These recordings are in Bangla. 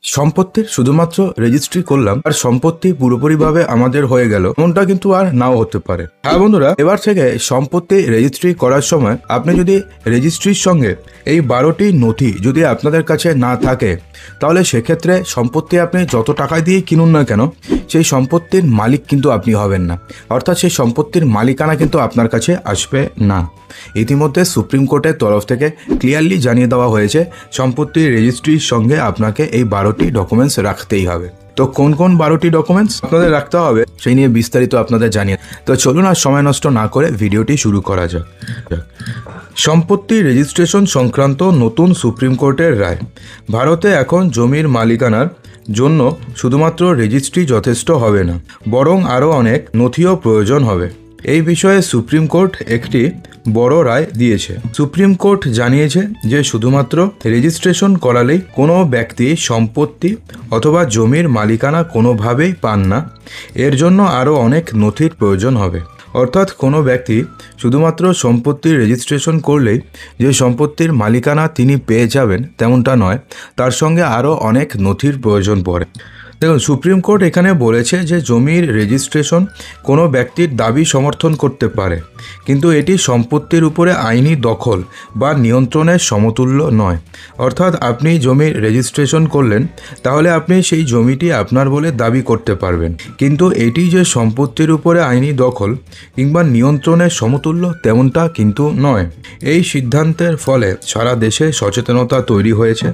সম্পত্তির শুধুমাত্র রেজিস্ট্রি করলাম আর সম্পত্তি পুরোপুরিভাবে আমাদের হয়ে গেল, এমনটা কিন্তু আর নাও হতে পারে। হ্যাঁ বন্ধুরা, এবার থেকে সম্পত্তি রেজিস্ট্রি করার সময় আপনি যদি রেজিস্ট্রির সঙ্গে এই 12টি নথি যদি আপনাদের কাছে না থাকে, তাহলে সেক্ষেত্রে সম্পত্তি আপনি যত টাকায় দিয়ে কিনুন না কেন, সেই সম্পত্তির মালিক কিন্তু আপনি হবেন না, অর্থাৎ সেই সম্পত্তির মালিকানা কিন্তু আপনার কাছে আসবে না। ইতিমধ্যে সুপ্রিম কোর্টের তরফ থেকে ক্লিয়ারলি জানিয়ে দেওয়া হয়েছে সম্পত্তির রেজিস্ট্রির সঙ্গে আপনাকে এই 12টি ডকুমেন্টস রাখতেই হবে। তো কোন কোন 12টি ডকুমেন্টস আপনাদের রাখতে হবে সেই নিয়ে বিস্তারিত আপনাদের জানিয়ে, তো চলুন আর সময় নষ্ট না করে ভিডিওটি শুরু করা যাক। সম্পত্তি রেজিস্ট্রেশন সংক্রান্ত নতুন সুপ্রিম কোর্টের রায়। ভারতে এখন জমির মালিকানার জন্য শুধুমাত্র রেজিস্ট্রি যথেষ্ট হবে না, বরং আরও অনেক নথিও প্রয়োজন হবে। এই বিষয়ে সুপ্রিম কোর্ট একটি বড় রায় দিয়েছে। সুপ্রিম কোর্ট জানিয়েছে যে শুধুমাত্র রেজিস্ট্রেশন করালেই কোনো ব্যক্তি সম্পত্তি অথবা জমির মালিকানা কোনোভাবেই পান না, এর জন্য আরও অনেক নথির প্রয়োজন হবে। অর্থাৎ কোনো ব্যক্তি শুধুমাত্র সম্পত্তির রেজিস্ট্রেশন করলেই যে সম্পত্তির মালিকানা তিনি পেয়ে যাবেন তেমনটা নয়, তার সঙ্গে আরও অনেক নথির প্রয়োজন পড়ে। দেখুন, সুপ্রিম কোর্ট এখানে বলেছে যে জমির রেজিস্ট্রেশন কোনো ব্যক্তির দাবি সমর্থন করতে পারে, কিন্তু এটি সম্পত্তির উপরে আইনি দখল বা নিয়ন্ত্রণের সমতুল্য নয়। অর্থাৎ আপনি জমির রেজিস্ট্রেশন করলেন, তাহলে আপনি সেই জমিটি আপনার বলে দাবি করতে পারবেন, কিন্তু এটি যে সম্পত্তির উপরে আইনি দখল কিংবা নিয়ন্ত্রণের সমতুল্য তেমনটা কিন্তু নয়। এই সিদ্ধান্তের ফলে সারা দেশে সচেতনতা তৈরি হয়েছে,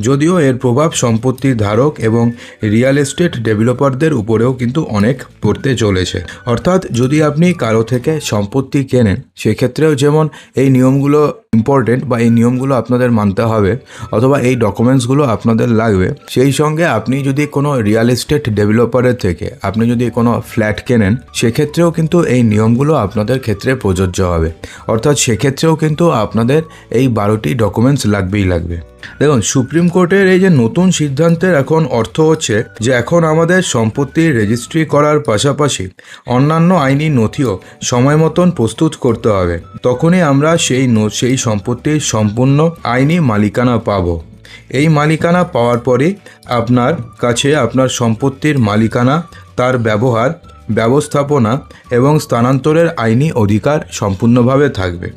যদিও এর প্রভাব সম্পত্তির ধারক এবং রিয়েল এস্টেট ডেভেলপারদের উপরেও কিন্তু অনেক পড়তে চলেছে। অর্থাৎ যদি আপনি কারো থেকে সম্পত্তি কেনেন, সেক্ষেত্রেও যেমন এই নিয়মগুলো ইম্পর্টেন্ট বা এই নিয়মগুলো আপনাদের মানতে হবে অথবা এই ডকুমেন্টসগুলো আপনাদের লাগবে। সেই সঙ্গে আপনি যদি কোনো রিয়েল এস্টেট ডেভেলপারের থেকে আপনি যদি কোনো ফ্ল্যাট কেনেন, সেক্ষেত্রেও কিন্তু এই নিয়মগুলো আপনাদের ক্ষেত্রে প্রযোজ্য হবে। অর্থাৎ সেক্ষেত্রেও কিন্তু আপনাদের এই 12টি ডকুমেন্টস লাগবেই লাগবে। দেখুন, সুপ্রিম কোর্টের এই যে নতুন সিদ্ধান্তের এখন অর্থ হচ্ছে যে এখন আমাদের সম্পত্তির রেজিস্ট্রি করার পাশাপাশি অন্যান্য আইনি নথিও সময় মতন প্রস্তুত করতে হবে। তখনই আমরা সেই সম্পত্তির সম্পূর্ণ আইনি মালিকানা পাব। এই মালিকানা পাওয়ার পরে আপনার কাছে আপনার সম্পত্তির মালিকানা, তার ব্যবহার, ব্যবস্থাপনা এবং স্থানান্তরের আইনি অধিকার সম্পূর্ণভাবে থাকবে।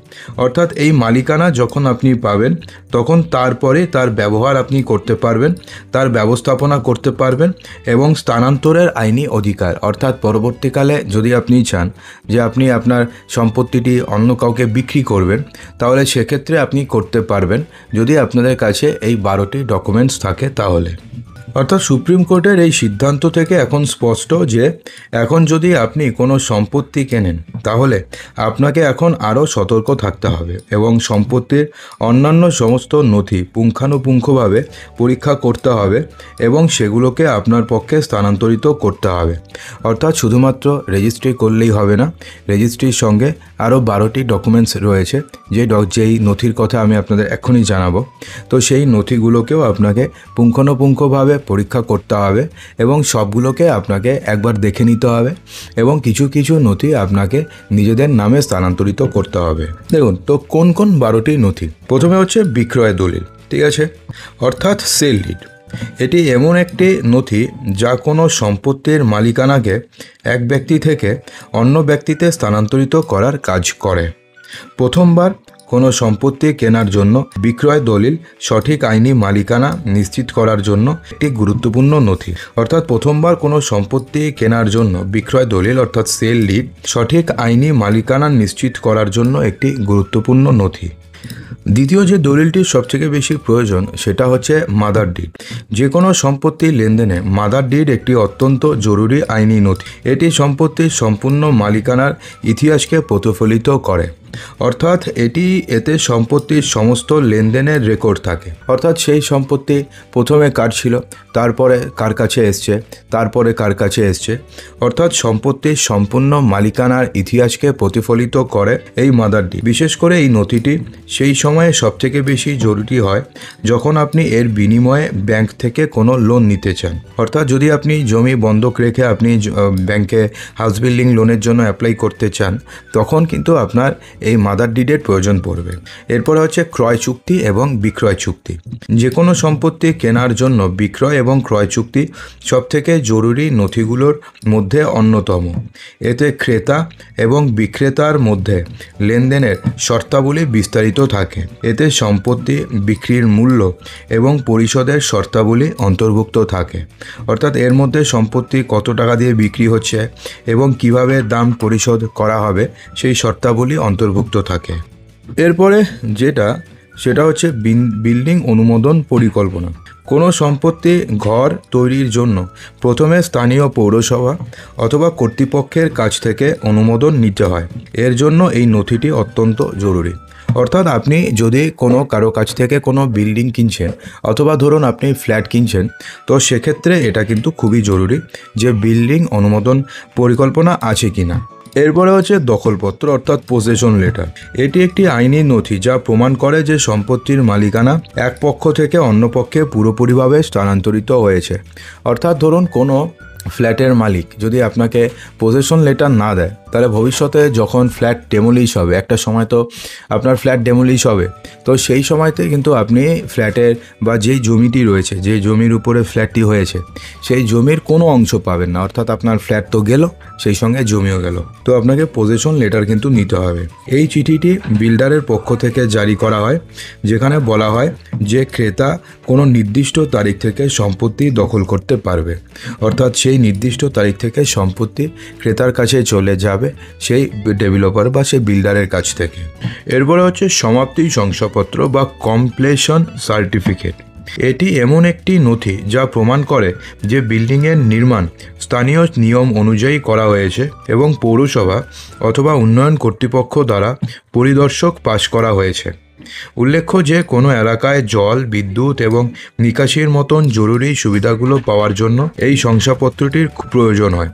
অর্থাৎ এই মালিকানা যখন আপনি পাবেন, তখন তারপরে তার ব্যবহার আপনি করতে পারবেন, তার ব্যবস্থাপনা করতে পারবেন এবং স্থানান্তরের আইনি অধিকার, অর্থাৎ পরবর্তীকালে যদি আপনি চান যে আপনি আপনার সম্পত্তিটি অন্য কাউকে বিক্রি করবেন, তাহলে সেক্ষেত্রে আপনি করতে পারবেন যদি আপনাদের কাছে এই 12টি ডকুমেন্টস থাকে তাহলে। অর্থাৎ সুপ্রিম কোর্টের এই সিদ্ধান্ত থেকে এখন স্পষ্ট যে এখন যদি আপনি কোনো সম্পত্তি কেনেন, তাহলে আপনাকে এখন আরও সতর্ক থাকতে হবে এবং সম্পত্তির অন্যান্য সমস্ত নথি পুঙ্খানুপুঙ্খভাবে পরীক্ষা করতে হবে এবং সেগুলোকে আপনার পক্ষে স্থানান্তরিত করতে হবে। অর্থাৎ শুধুমাত্র রেজিস্ট্রি করলেই হবে না, রেজিস্ট্রির সঙ্গে আরও 12টি ডকুমেন্টস রয়েছে, যেই নথির কথা আমি আপনাদের এক্ষুনি জানাবো। তো সেই নথিগুলোকেও আপনাকে পুঙ্খানুপুঙ্খভাবে পরীক্ষা করতে হবে এবং সবগুলোকে আপনাকে একবার দেখে নিতে হবে এবং কিছু কিছু নথি আপনাকে নিজেদের নামে স্থানান্তরিত করতে হবে। দেখুন, তো কোন কোন 12টি নথি? প্রথমে হচ্ছে বিক্রয় দলিল, ঠিক আছে, অর্থাৎ সেল ডিড। এটি এমন একটি নথি যা কোনো সম্পত্তির মালিকানাকে এক ব্যক্তি থেকে অন্য ব্যক্তিতে স্থানান্তরিত করার কাজ করে। প্রথমবার কোনো সম্পত্তি কেনার জন্য বিক্রয় দলিল সঠিক আইনি মালিকানা নিশ্চিত করার জন্য একটি গুরুত্বপূর্ণ নথি। অর্থাৎ প্রথমবার কোনো সম্পত্তি কেনার জন্য বিক্রয় দলিল অর্থাৎ সেল ডিড সঠিক আইনি মালিকানা নিশ্চিত করার জন্য একটি গুরুত্বপূর্ণ নথি। দ্বিতীয় যে দলিলটির সবথেকে বেশি প্রয়োজন সেটা হচ্ছে মাদার ডিড। যে কোনো সম্পত্তির লেনদেনে মাদার ডিড একটি অত্যন্ত জরুরি আইনি নথি। এটি সম্পত্তির সম্পূর্ণ মালিকানার ইতিহাসকে প্রতিফলিত করে। অর্থাৎ এতে সম্পত্তির সমস্ত লেনদেনের রেকর্ড থাকে। অর্থাৎ সেই সম্পত্তি প্রথমে কার ছিল, তারপরে কার কাছে এসছে, তারপরে কার কাছে এসছে। অর্থাৎ সম্পত্তির সম্পূর্ণ মালিকানার ইতিহাসকে প্রতিফলিত করে এই মাদার ডিড। বিশেষ করে এই নথিটি সেই সময়ে সবথেকে বেশি জরুরি হয় যখন আপনি এর বিনিময়ে ব্যাংক থেকে কোনো লোন নিতে চান। অর্থাৎ যদি আপনি জমি বন্ধক রেখে আপনি ব্যাংকে হাউস বিল্ডিং লোনের জন্য অ্যাপ্লাই করতে চান, তখন কিন্তু আপনার এই মাদার ডিডের প্রয়োজন পড়বে। এরপরে হচ্ছে ক্রয় চুক্তি এবং বিক্রয় চুক্তি। যে কোনো সম্পত্তি কেনার জন্য বিক্রয় এবং ক্রয় চুক্তি সবথেকে জরুরি নথিগুলোর মধ্যে অন্যতম। এতে ক্রেতা এবং বিক্রেতার মধ্যে লেনদেনের শর্তাবলী বিস্তারিত থাকে। এতে সম্পত্তি বিক্রির মূল্য এবং পরিশোধের শর্তাবলী অন্তর্ভুক্ত থাকে, অর্থাৎ এর মধ্যে সম্পত্তি কত টাকা দিয়ে বিক্রি হচ্ছে এবং কিভাবে দাম পরিশোধ করা হবে সেই শর্তাবলী অন্তর্ভুক্ত থাকে। এরপরে সেটা হচ্ছে বিল্ডিং অনুমোদন পরিকল্পনা। কোনো সম্পত্তি ঘর তৈরির জন্য প্রথমে স্থানীয় পৌরসভা অথবা কর্তৃপক্ষের কাছ থেকে অনুমোদন নিতে হয়। এর জন্য এই নথিটি অত্যন্ত জরুরি। অর্থাৎ আপনি যদি কারো কাছ থেকে কোনো বিল্ডিং কিনছেন অথবা ধরুন আপনি ফ্ল্যাট কিনছেন, তো সেক্ষেত্রে এটা কিন্তু খুবই জরুরি যে বিল্ডিং অনুমোদন পরিকল্পনা আছে কিনা। এরপরে হচ্ছে দখলপত্র অর্থাৎ পজেশন লেটার। এটি একটি আইনি নথি যা প্রমাণ করে যে সম্পত্তির মালিকানা এক পক্ষ থেকে অন্য পক্ষে পুরোপুরিভাবে স্থানান্তরিত হয়েছে। অর্থাৎ ধরুন কোনো ফ্ল্যাটের মালিক যদি আপনাকে পজেশন লেটার না দেয়, তাহলে ভবিষ্যতে যখন ফ্ল্যাট ডেমোলিশ হবে, একটা সময় তো আপনার ফ্ল্যাট ডেমোলিশ হবে, তো সেই সময়তে কিন্তু আপনি ফ্ল্যাটের বা যেই জমিটি রয়েছে, যে জমির উপরে ফ্ল্যাটটি হয়েছে, সেই জমির কোনো অংশ পাবেন না। অর্থাৎ আপনার ফ্ল্যাট তো গেল, সেই সঙ্গে জমিও গেল। তো আপনাকে পজেশন লেটার কিন্তু নিতে হবে। এই চিঠিটি বিল্ডারের পক্ষ থেকে জারি করা হয়, যেখানে বলা হয় যে ক্রেতা কোনো নির্দিষ্ট তারিখ থেকে সম্পত্তি দখল করতে পারবে। অর্থাৎ সেই নির্দিষ্ট তারিখ থেকে সম্পত্তি ক্রেতার কাছে চলে যাবে সেই ডেভেলপার বা সেই বিল্ডারের কাছ থেকে। এরপরে হচ্ছে সমাপ্তি শংসাপত্র বা কমপ্লিশন সার্টিফিকেট। এটি এমন একটি নথি যা প্রমাণ করে যে বিল্ডিংয়ের নির্মাণ স্থানীয় নিয়ম অনুযায়ী করা হয়েছে এবং পৌরসভা অথবা উন্নয়ন কর্তৃপক্ষ দ্বারা পরিদর্শক পাস করা হয়েছে। উল্লেখ্য যে কোনো এলাকায় জল, বিদ্যুৎ এবং নিকাশির মতন জরুরি সুবিধাগুলো পাওয়ার জন্য এই শংসাপত্রটির প্রয়োজন হয়।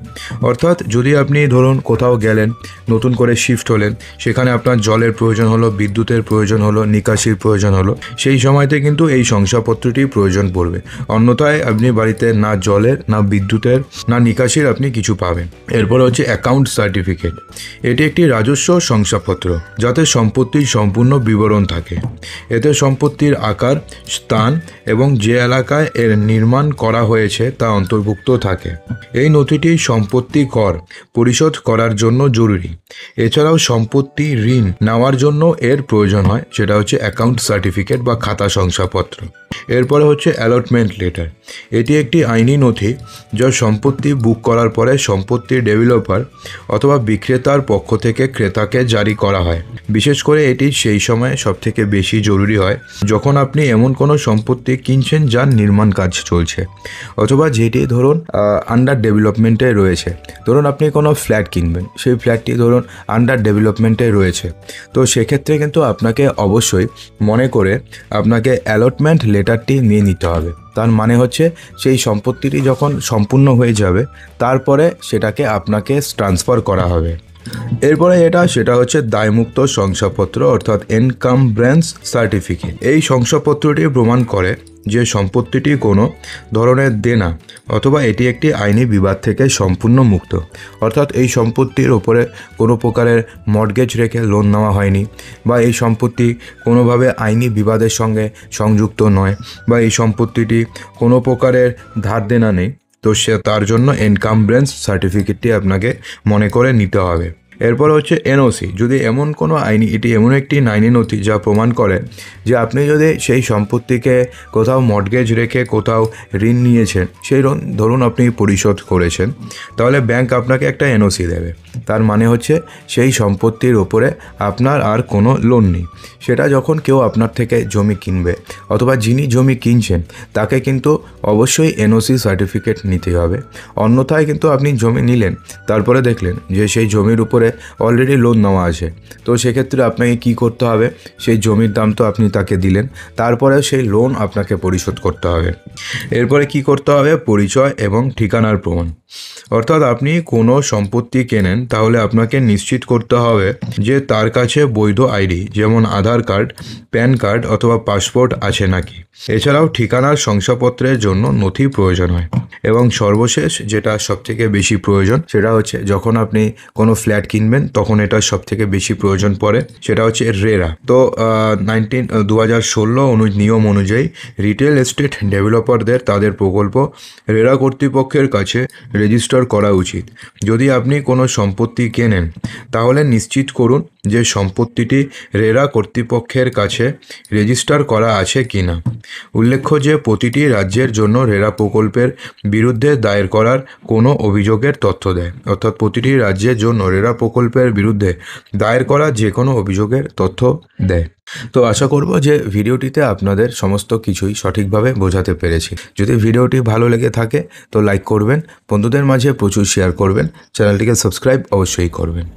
অর্থাৎ যদি আপনি ধরুন কোথাও গেলেন, নতুন করে শিফট হলেন, সেখানে আপনার জলের প্রয়োজন হলো, বিদ্যুতের প্রয়োজন হলো, নিকাশির প্রয়োজন হলো, সেই সময়তে কিন্তু এই শংসাপত্রটি প্রয়োজন পড়বে। অন্যথায় আপনি বাড়িতে না জলের, না বিদ্যুতের, না নিকাশির আপনি কিছু পাবেন। এরপর হচ্ছে অ্যাকাউন্ট সার্টিফিকেট। এটি একটি রাজস্ব শংসাপত্র যাতে সম্পত্তির সম্পূর্ণ বিবরণ থাকে। এতে সম্পত্তির আকার, স্থান এবং যে এলাকায় এর নির্মাণ করা হয়েছে তা অন্তর্ভুক্ত থাকে। এই নথিটি সম্পত্তি কর পরিশোধ করার জন্য জরুরি। এছাড়াও সম্পত্তি ঋণ নেওয়ার জন্য এর প্রয়োজন হয়, সেটা হচ্ছে অ্যাকাউন্ট সার্টিফিকেট বা খাতা শংসাপত্র। এরপরে হচ্ছে অ্যালটমেন্ট লেটার। এটি একটি আইনি নথি যা সম্পত্তি বুক করার পরে সম্পত্তির ডেভেলপার অথবা বিক্রেতার পক্ষ থেকে ক্রেতাকে জারি করা হয়। বিশেষ করে এটি সেই সময় সবথেকে বেশি জরুরি হয় যখন আপনি এমন কোনো সম্পত্তি কিনছেন যার নির্মাণ কাজ চলছে অথবা যেটি ধরুন আন্ডার ডেভেলপমেন্টে রয়েছে। ধরুন আপনি কোনো ফ্ল্যাট কিনবেন, সেই ফ্ল্যাটটি ধরুন আন্ডার ডেভেলপমেন্টে রয়েছে, তো সেক্ষেত্রে কিন্তু আপনাকে অবশ্যই মনে করে আপনাকে অ্যালটমেন্ট লেটারটি নিয়ে নিতে হবে। তার মানে হচ্ছে সেই সম্পত্তিটি যখন সম্পূর্ণ হয়ে যাবে তারপরে সেটাকে আপনাকে ট্রান্সফার করা হবে। এরপরে সেটা হচ্ছে দায়মুক্ত শংসাপত্র অর্থাৎ এনকামব্রেন্স সার্টিফিকেট। এই শংসাপত্রটি প্রমাণ করে যে সম্পত্তিটি কোনো ধরনের দেনা অথবা এটি একটি আইনি বিবাদ থেকে সম্পূর্ণ মুক্ত। অর্থাৎ এই সম্পত্তির ওপরে কোনো প্রকারের মর্টগেজ রেখে লোন নেওয়া হয়নি, বা এই সম্পত্তি কোনোভাবে আইনি বিবাদের সঙ্গে সংযুক্ত নয়, বা এই সম্পত্তিটি কোনো প্রকারের ধার দেনা নেই। তো তার জন্য এনকামব্রেন্স সার্টিফিকেটটি আপনাকে মনে করে নিতে হবে। এরপর হচ্ছে এনওসি। যদি এটি এমন একটি আইনি নথি যা প্রমাণ করে যে আপনি যদি সেই সম্পত্তিকে কোথাও মর্টগেজ রেখে কোথাও ঋণ নিয়েছেন, সেই ঋণ ধরুন আপনি পরিশোধ করেছেন, তাহলে ব্যাংক আপনাকে একটা এনওসি দেবে। তার মানে হচ্ছে সেই সম্পত্তির ওপরে আপনার আর কোনো লোন নেই। সেটা যখন কেউ আপনার থেকে জমি কিনবে অথবা যিনি জমি কিনছেন তাকে কিন্তু অবশ্যই এনওসি সার্টিফিকেট নিতে হবে। অন্যথায় কিন্তু আপনি জমি নিলেন, তারপরে দেখলেন যে সেই জমির উপরে অলরেডি লোন নেওয়া আছে, তো সেক্ষেত্রে আপনাকে কি করতে হবে, সেই জমির দাম তো আপনি তাকে দিলেন, তারপরে সেই লোন আপনাকে পরিশোধ করতে হবে। এরপরে কি করতে হবে, পরিচয় এবং ঠিকানার প্রমাণ। অর্থাৎ আপনি কোনো সম্পত্তি কেনেন তাহলে আপনাকে নিশ্চিত করতে হবে যে তার কাছে বৈধ আইডি যেমন আধার কার্ড, প্যান কার্ড অথবা পাসপোর্ট আছে নাকি। এছাড়াও ঠিকানার শংসাপত্রের জন্য নথি প্রয়োজন হয়। এবং সর্বশেষ যেটা সবথেকে বেশি প্রয়োজন সেটা হচ্ছে যখন আপনি কোনো ফ্ল্যাট কিনবেন তখন এটা সবথেকে বেশি প্রয়োজন পড়ে, সেটা হচ্ছে রেরা। তো 2016 নিয়ম অনুযায়ী রিটেল এস্টেট ডেভেলপারদের তাদের প্রকল্প রেরা কর্তৃপক্ষের কাছে রেজিস্টার করা উচিত। যদি আপনি কোনো সম্পত্তি কেনেন তাহলে নিশ্চিত করুন যে সম্পত্তিটি রেরা কর্তৃপক্ষের কাছে রেজিস্টার করা আছে কিনা। উল্লেখ্য যে প্রতিটি রাজ্যের জন্য রেরা প্রকল্পের বিরুদ্ধে দায়ের করার কোনো অভিযোগের তথ্য দেয়, অর্থাৎ প্রতিটি রাজ্যের জন্য রেরা প্রকল্পের বিরুদ্ধে দায়ের করা যে কোনো অভিযোগের তথ্য দেয়। তো আশা করব যে ভিডিওটিতে আপনাদের সমস্ত কিছুই সঠিকভাবে বোঝাতে পেরেছি। যদি ভিডিওটি ভালো লেগে থাকে তো লাইক করবেন, বন্ধুদের মাঝে প্রচুর শেয়ার করবেন, চ্যানেলটিকে সাবস্ক্রাইব অবশ্যই করবেন।